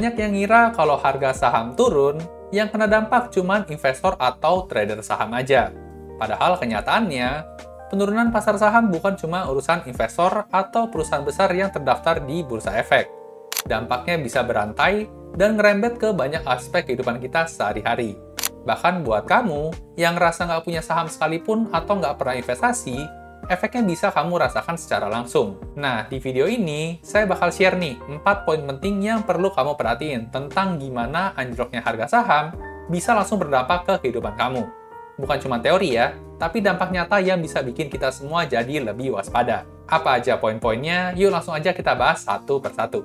Banyak yang ngira kalau harga saham turun, yang kena dampak cuman investor atau trader saham aja. Padahal kenyataannya, penurunan pasar saham bukan cuma urusan investor atau perusahaan besar yang terdaftar di bursa efek. Dampaknya bisa berantai dan ngerembet ke banyak aspek kehidupan kita sehari-hari. Bahkan buat kamu yang ngerasa nggak punya saham sekalipun atau nggak pernah investasi, efeknya bisa kamu rasakan secara langsung. Nah, di video ini, saya bakal share nih 4 poin penting yang perlu kamu perhatiin tentang gimana anjloknya harga saham bisa langsung berdampak ke kehidupan kamu. Bukan cuma teori ya, tapi dampak nyata yang bisa bikin kita semua jadi lebih waspada. Apa aja poin-poinnya? Yuk langsung aja kita bahas satu persatu.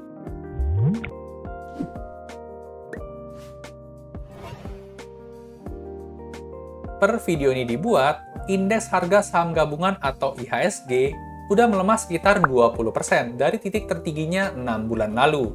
Per video ini dibuat, indeks harga saham gabungan atau IHSG udah melemah sekitar 20% dari titik tertingginya 6 bulan lalu.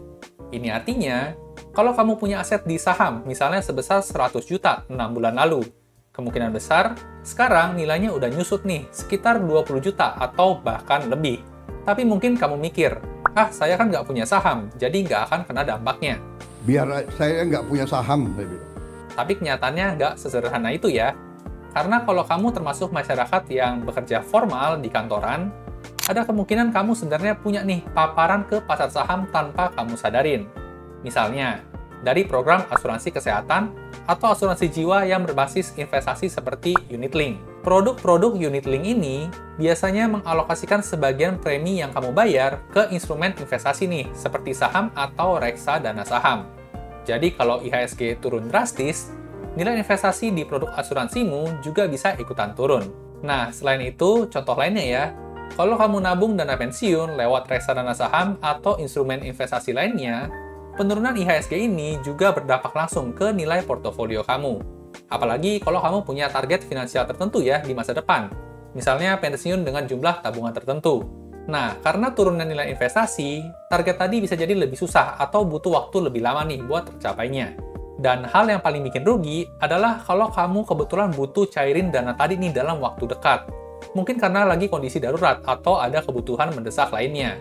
Ini artinya, kalau kamu punya aset di saham, misalnya sebesar 100 juta 6 bulan lalu, kemungkinan besar, sekarang nilainya udah nyusut nih, sekitar 20 juta atau bahkan lebih. Tapi mungkin kamu mikir, saya kan nggak punya saham, jadi nggak akan kena dampaknya. Biar saya nggak punya saham, saya bilang. Tapi kenyataannya nggak sesederhana itu ya. Karena kalau kamu termasuk masyarakat yang bekerja formal di kantoran, ada kemungkinan kamu sebenarnya punya nih paparan ke pasar saham tanpa kamu sadarin. Misalnya, dari program asuransi kesehatan atau asuransi jiwa yang berbasis investasi seperti unit-link. Produk-produk unit-link ini biasanya mengalokasikan sebagian premi yang kamu bayar ke instrumen investasi nih, seperti saham atau reksadana saham. Jadi kalau IHSG turun drastis, nilai investasi di produk asuransimu juga bisa ikutan turun. Nah, selain itu, contoh lainnya ya, kalau kamu nabung dana pensiun lewat reksadana saham atau instrumen investasi lainnya, penurunan IHSG ini juga berdampak langsung ke nilai portofolio kamu. Apalagi kalau kamu punya target finansial tertentu ya di masa depan, misalnya pensiun dengan jumlah tabungan tertentu. Nah, karena turunnya nilai investasi, target tadi bisa jadi lebih susah atau butuh waktu lebih lama nih buat tercapainya. Dan hal yang paling bikin rugi adalah kalau kamu kebetulan butuh cairin dana tadi nih dalam waktu dekat. Mungkin karena lagi kondisi darurat atau ada kebutuhan mendesak lainnya.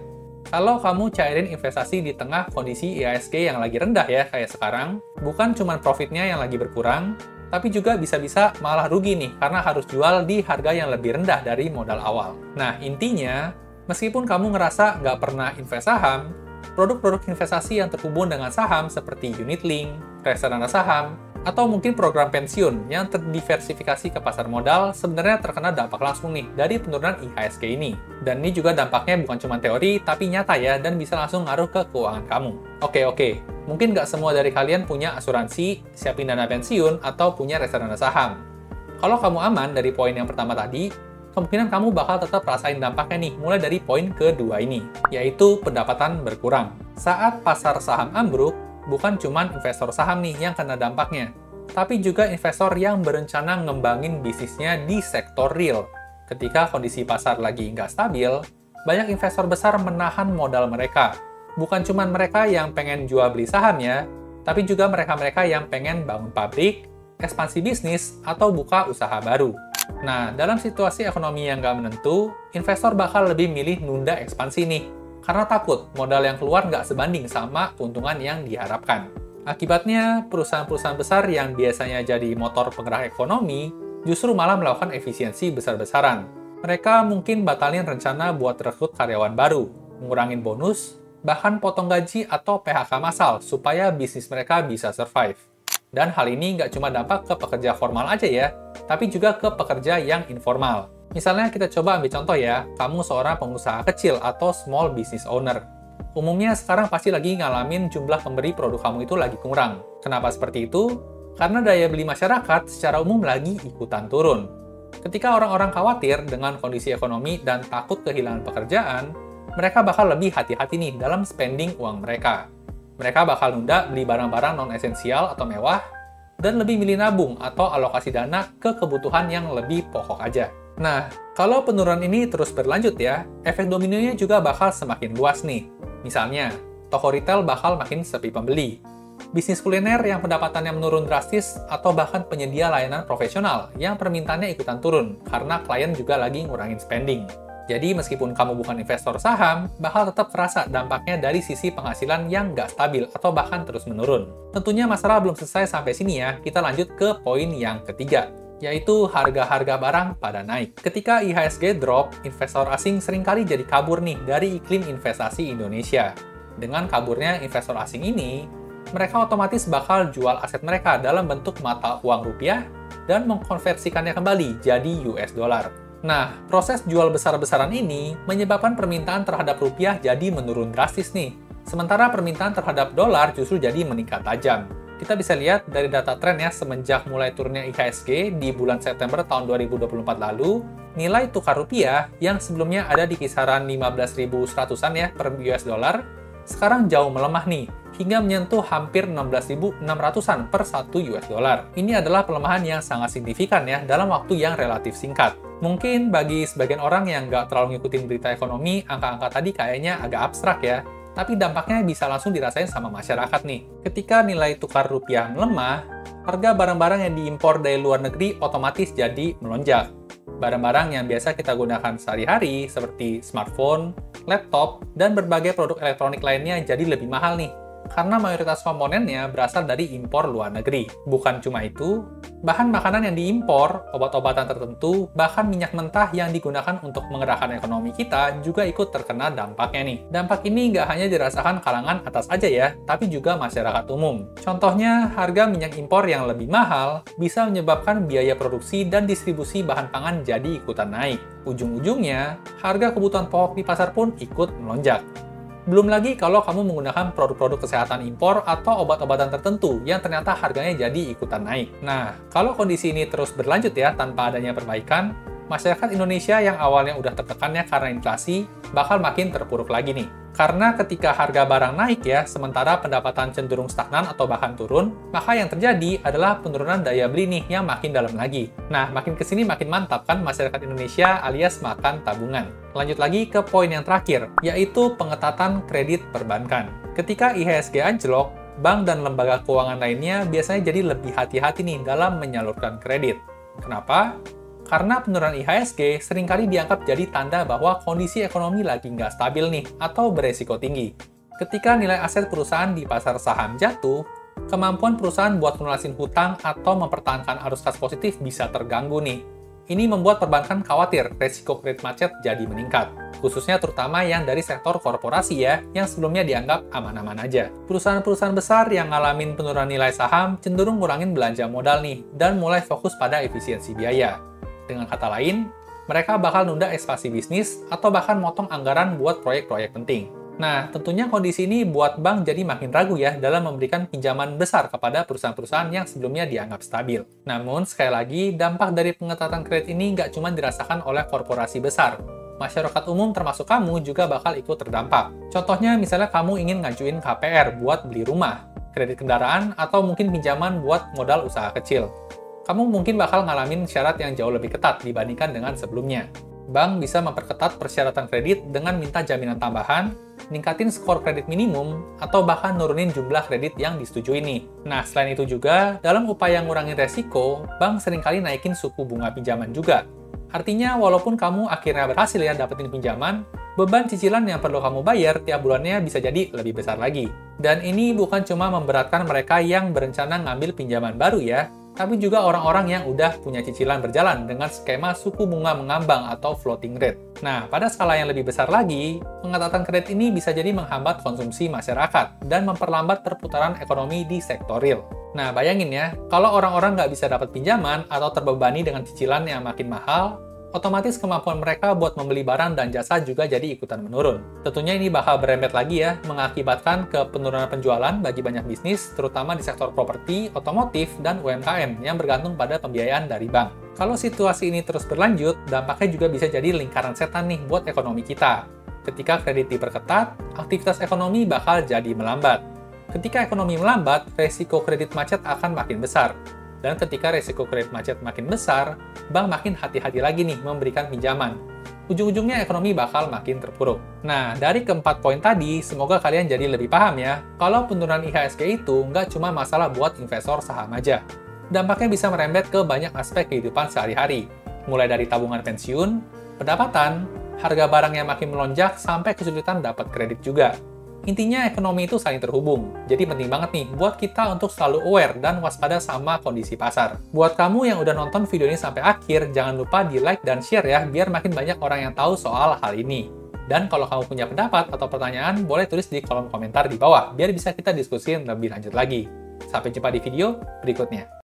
Kalau kamu cairin investasi di tengah kondisi IHSG yang lagi rendah ya kayak sekarang, bukan cuma profitnya yang lagi berkurang, tapi juga bisa-bisa malah rugi nih karena harus jual di harga yang lebih rendah dari modal awal. Nah, intinya, meskipun kamu ngerasa nggak pernah invest saham, produk-produk investasi yang terhubung dengan saham seperti unit-link, reksadana saham, atau mungkin program pensiun yang terdiversifikasi ke pasar modal sebenarnya terkena dampak langsung nih dari penurunan IHSG ini. Dan ini juga dampaknya bukan cuma teori, tapi nyata ya, dan bisa langsung ngaruh ke keuangan kamu. Oke, mungkin nggak semua dari kalian punya asuransi, siapin dana pensiun, atau punya reksadana saham. Kalau kamu aman dari poin yang pertama tadi, kemungkinan kamu bakal tetap rasain dampaknya nih, mulai dari poin kedua ini, yaitu pendapatan berkurang. Saat pasar saham ambruk, bukan cuma investor saham nih yang kena dampaknya, tapi juga investor yang berencana ngembangin bisnisnya di sektor real. Ketika kondisi pasar lagi nggak stabil, banyak investor besar menahan modal mereka. Bukan cuma mereka yang pengen jual beli saham ya, tapi juga mereka-mereka yang pengen bangun pabrik, ekspansi bisnis, atau buka usaha baru. Nah, dalam situasi ekonomi yang nggak menentu, investor bakal lebih milih nunda ekspansi nih, karena takut modal yang keluar nggak sebanding sama keuntungan yang diharapkan. Akibatnya, perusahaan-perusahaan besar yang biasanya jadi motor penggerak ekonomi, justru malah melakukan efisiensi besar-besaran. Mereka mungkin batalin rencana buat rekrut karyawan baru, ngurangin bonus, bahkan potong gaji atau PHK massal supaya bisnis mereka bisa survive. Dan hal ini nggak cuma dampak ke pekerja formal aja ya, tapi juga ke pekerja yang informal. Misalnya kita coba ambil contoh ya, kamu seorang pengusaha kecil atau small business owner. Umumnya sekarang pasti lagi ngalamin jumlah pemberi produk kamu itu lagi kurang. Kenapa seperti itu? Karena daya beli masyarakat secara umum lagi ikutan turun. Ketika orang-orang khawatir dengan kondisi ekonomi dan takut kehilangan pekerjaan, mereka bakal lebih hati-hati nih dalam spending uang mereka. Mereka bakal nunda beli barang-barang non-esensial atau mewah, dan lebih milih nabung atau alokasi dana ke kebutuhan yang lebih pokok aja. Nah, kalau penurunan ini terus berlanjut ya, efek dominonya juga bakal semakin luas nih. Misalnya, toko retail bakal makin sepi pembeli. Bisnis kuliner yang pendapatannya menurun drastis, atau bahkan penyedia layanan profesional yang permintaannya ikutan turun karena klien juga lagi ngurangin spending. Jadi meskipun kamu bukan investor saham, bakal tetap terasa dampaknya dari sisi penghasilan yang nggak stabil atau bahkan terus menurun. Tentunya masalah belum selesai sampai sini ya, kita lanjut ke poin yang ketiga, yaitu harga-harga barang pada naik. Ketika IHSG drop, investor asing seringkali jadi kabur nih dari iklim investasi Indonesia. Dengan kaburnya investor asing ini, mereka otomatis bakal jual aset mereka dalam bentuk mata uang rupiah dan mengkonversikannya kembali jadi US dollar. Nah, proses jual besar-besaran ini menyebabkan permintaan terhadap rupiah jadi menurun drastis nih. Sementara permintaan terhadap dolar justru jadi meningkat tajam. Kita bisa lihat dari data tren ya, semenjak mulai turunnya IHSG di bulan September tahun 2024 lalu, nilai tukar rupiah yang sebelumnya ada di kisaran 15.100-an ya per US dollar, sekarang jauh melemah nih, hingga menyentuh hampir 16.600-an per 1 US dollar. Ini adalah pelemahan yang sangat signifikan ya dalam waktu yang relatif singkat. Mungkin bagi sebagian orang yang nggak terlalu ngikutin berita ekonomi, angka-angka tadi kayaknya agak abstrak ya, tapi dampaknya bisa langsung dirasain sama masyarakat nih. Ketika nilai tukar rupiah melemah, harga barang-barang yang diimpor dari luar negeri otomatis jadi melonjak. Barang-barang yang biasa kita gunakan sehari-hari seperti smartphone, laptop, dan berbagai produk elektronik lainnya jadi lebih mahal nih, karena mayoritas komponennya berasal dari impor luar negeri. Bukan cuma itu, bahan makanan yang diimpor, obat-obatan tertentu, bahkan minyak mentah yang digunakan untuk menggerakkan ekonomi kita juga ikut terkena dampaknya nih. Dampak ini nggak hanya dirasakan kalangan atas aja ya, tapi juga masyarakat umum. Contohnya, harga minyak impor yang lebih mahal bisa menyebabkan biaya produksi dan distribusi bahan pangan jadi ikutan naik. Ujung-ujungnya, harga kebutuhan pokok di pasar pun ikut melonjak. Belum lagi kalau kamu menggunakan produk-produk kesehatan impor atau obat-obatan tertentu yang ternyata harganya jadi ikutan naik. Nah, kalau kondisi ini terus berlanjut ya tanpa adanya perbaikan, masyarakat Indonesia yang awalnya udah tertekannya karena inflasi bakal makin terpuruk lagi nih. Karena ketika harga barang naik ya, sementara pendapatan cenderung stagnan atau bahkan turun, maka yang terjadi adalah penurunan daya beli nih yang makin dalam lagi. Nah, makin kesini makin mantap kan masyarakat Indonesia alias makan tabungan. Lanjut lagi ke poin yang terakhir, yaitu pengetatan kredit perbankan. Ketika IHSG anjlok, bank dan lembaga keuangan lainnya biasanya jadi lebih hati-hati nih dalam menyalurkan kredit. Kenapa? Karena penurunan IHSG seringkali dianggap jadi tanda bahwa kondisi ekonomi lagi nggak stabil nih, atau beresiko tinggi. Ketika nilai aset perusahaan di pasar saham jatuh, kemampuan perusahaan buat melunasin hutang atau mempertahankan arus kas positif bisa terganggu nih. Ini membuat perbankan khawatir resiko kredit macet jadi meningkat, khususnya terutama yang dari sektor korporasi ya, yang sebelumnya dianggap aman-aman aja. Perusahaan-perusahaan besar yang ngalamin penurunan nilai saham cenderung ngurangin belanja modal nih, dan mulai fokus pada efisiensi biaya. Dengan kata lain, mereka bakal nunda ekspansi bisnis atau bahkan motong anggaran buat proyek-proyek penting. Nah, tentunya kondisi ini buat bank jadi makin ragu ya dalam memberikan pinjaman besar kepada perusahaan-perusahaan yang sebelumnya dianggap stabil. Namun, sekali lagi, dampak dari pengetatan kredit ini nggak cuma dirasakan oleh korporasi besar. Masyarakat umum termasuk kamu juga bakal ikut terdampak. Contohnya, misalnya kamu ingin ngajuin KPR buat beli rumah, kredit kendaraan, atau mungkin pinjaman buat modal usaha kecil. Kamu mungkin bakal ngalamin syarat yang jauh lebih ketat dibandingkan dengan sebelumnya. Bank bisa memperketat persyaratan kredit dengan minta jaminan tambahan, ningkatin skor kredit minimum, atau bahkan nurunin jumlah kredit yang disetujui nih. Nah, selain itu juga, dalam upaya ngurangin resiko, bank seringkali naikin suku bunga pinjaman juga. Artinya, walaupun kamu akhirnya berhasil ya dapetin pinjaman, beban cicilan yang perlu kamu bayar tiap bulannya bisa jadi lebih besar lagi. Dan ini bukan cuma memberatkan mereka yang berencana ngambil pinjaman baru ya, tapi juga orang-orang yang udah punya cicilan berjalan dengan skema suku bunga mengambang atau floating rate. Nah, pada skala yang lebih besar lagi, pengetatan kredit ini bisa jadi menghambat konsumsi masyarakat dan memperlambat perputaran ekonomi di sektor real. Nah, bayangin ya, kalau orang-orang nggak bisa dapat pinjaman atau terbebani dengan cicilan yang makin mahal, otomatis kemampuan mereka buat membeli barang dan jasa juga jadi ikutan menurun. Tentunya ini bakal berembet lagi ya, mengakibatkan ke penurunan penjualan bagi banyak bisnis, terutama di sektor properti, otomotif, dan UMKM yang bergantung pada pembiayaan dari bank. Kalau situasi ini terus berlanjut, dampaknya juga bisa jadi lingkaran setan nih buat ekonomi kita. Ketika kredit diperketat, aktivitas ekonomi bakal jadi melambat. Ketika ekonomi melambat, resiko kredit macet akan makin besar. Dan ketika resiko kredit macet makin besar, bank makin hati-hati lagi nih memberikan pinjaman. Ujung-ujungnya ekonomi bakal makin terpuruk. Nah, dari keempat poin tadi, semoga kalian jadi lebih paham ya, kalau penurunan IHSG itu nggak cuma masalah buat investor saham aja. Dampaknya bisa merembet ke banyak aspek kehidupan sehari-hari, mulai dari tabungan pensiun, pendapatan, harga barangnya makin melonjak, sampai kesulitan dapat kredit juga. Intinya ekonomi itu saling terhubung, jadi penting banget nih buat kita untuk selalu aware dan waspada sama kondisi pasar. Buat kamu yang udah nonton video ini sampai akhir, jangan lupa di like dan share ya, biar makin banyak orang yang tahu soal hal ini. Dan kalau kamu punya pendapat atau pertanyaan, boleh tulis di kolom komentar di bawah, biar bisa kita diskusin lebih lanjut lagi. Sampai jumpa di video berikutnya.